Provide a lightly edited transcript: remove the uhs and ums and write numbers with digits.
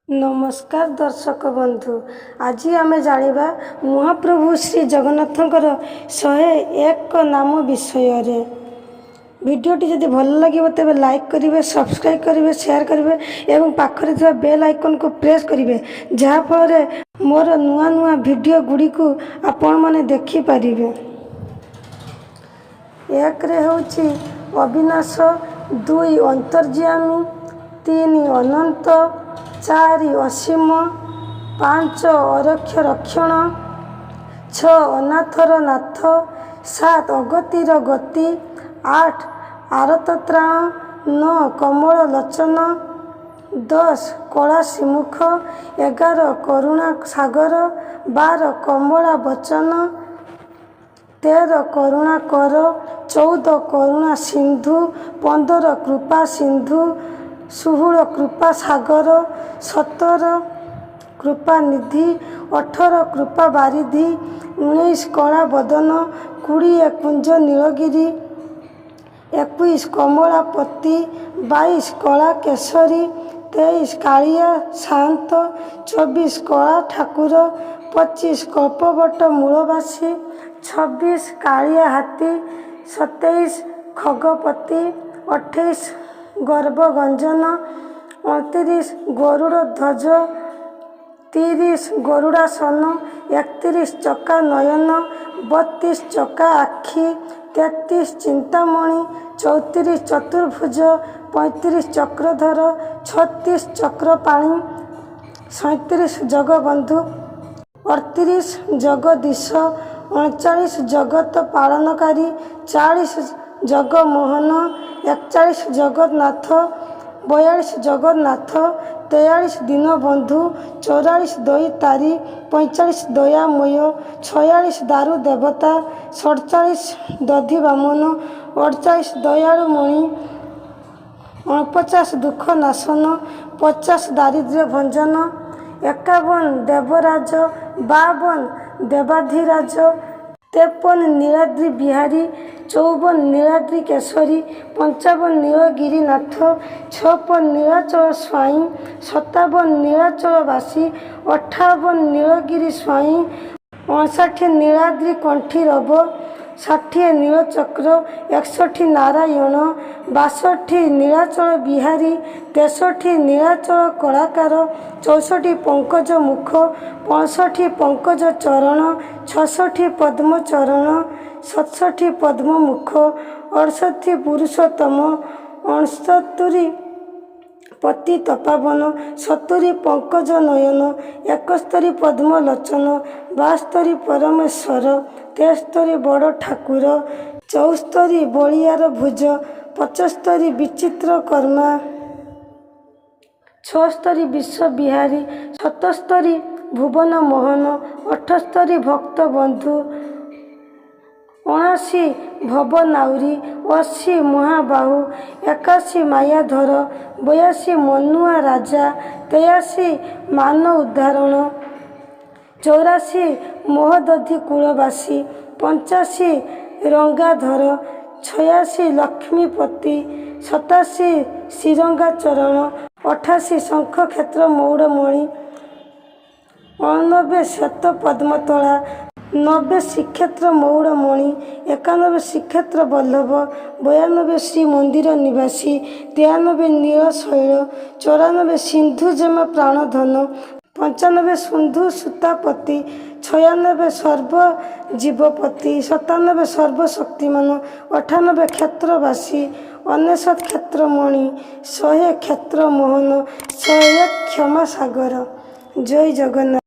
नमस्कार दर्शक बंधु, आज आम जाना महाप्रभु श्री जगन्नाथंकर 101 नाम विषय रे। वीडियोटी जदि भल लगे तेज लाइक करेंगे, सब्सक्राइब करेंगे, शेयर करेंगे एवं पाखरे थी बेल आइकन को प्रेस करेंगे, जहाँफल मोर नुआ नुआ वीडियो गुड़ी को आपण मैंने देखिपारे। एक हूँ अविनाश, 2 अंतर्यामी, 3 अनंत, 4 असीम, 5 अरक्ष रक्षण, 6 अनाथर नाथ, 7 अगतिर गति, 8 आरत त्राण, 9 कमल लोचन, 10 कला सिमुख, 11 करुणा सागर, 12 कमला बचन, 13 करुणा कर, 14 करुणा सिंधु, 15 कृपा सिंधु, 16 कृपा सागर, 17 कृपा निधि, 18 कृपा बारिधि, 19 कला बदन, 20 कुंज नीलगिरी, 21 कमलापति, 22 कला केशरी, 23 कालिया शांत, 24 कला ठाकुर, 25 कल्पवट मूलवासी, 26 कालिया हाथी, 27 खगपति, 28 गर्भगंजन, 29 गरुड़ ध्वज, 30 गरुड़ासन, 31 चक्का नयन, 32 चक्का आखि, 33 चिंतामणि, 34 चतुर्भुज, 35 चक्रधर, 36 चक्रपाणी, 37 जगबंधु, 38 जगदीश, 39 जगत पालनकारी, 40 जगमोहन, 41 जगन्नाथ, 42 जगन्नाथ, 43 दीनबंधु, 44 दईतारी, 45 दयामय, 46 दारु देवता, 47 दधि बामन, 48 दयालुमणि, 49 दुख नाशन, 50 दारिद्र्य भंजन, 51 देवराज, 52 देवाधिराज, 53 नीलाद्रि बिहारी, 54 नीलाद्रि केशरी, 55 नीलगिरीनाथ, 56 नीलाचल स्वाई, 57 नीलाचलवासी, 58 नीलगिरी स्वाई, 59 नीलाद्रि कंठी रव, 60 नीलचक्र, 61 नारायण, 62 नीलाचल बिहारी, 63 नीलाचल कलाकार, 64 पंकज मुख, 65 पंकज चरण, 66 पद्म चरण, 67 पद्म मुख, 68 पुरुषोत्तम, 69 पति तपावन, 70 पंकज नयन, 71 पद्म लोचन, 72 परमेश्वर, 73 बड़ ठाकुर, 74 बलियार भुज, 75 विचित्र कर्मा, 76 विश्व बिहारी, 77 भुवन मोहन, 78 भक्त बंधु, 79 भवनाउरी, 80 महाबाहु, 81 मायाधर, 82 मनुआ राजा, 83 मान उद्धारण, 84 मोहदधि कुलवासी, 85 रंगाधर, 86 लक्ष्मीपति, 87 श्रीरंगा चरण, 88 शंख क्षेत्र मौड़मणि, 89 श्वेत पद्मतला, 90 श्रीक्षेत्र मौड़मणि, 91 श्रीक्षेत्र बल्लभ, 92 श्री मंदिर निवासी, 93 नीलशैल, 94 सिंधु जेमा प्राणधन, 95 सिंधु सुतापति, 96 सर्व जीवपति, 97 सर्वशक्तिमान, 98 क्षेत्रवासी, 99 क्षेत्रमणि, 100 क्षेत्र मोहन, 101 क्षमा सागर। जय जगन्नाथ।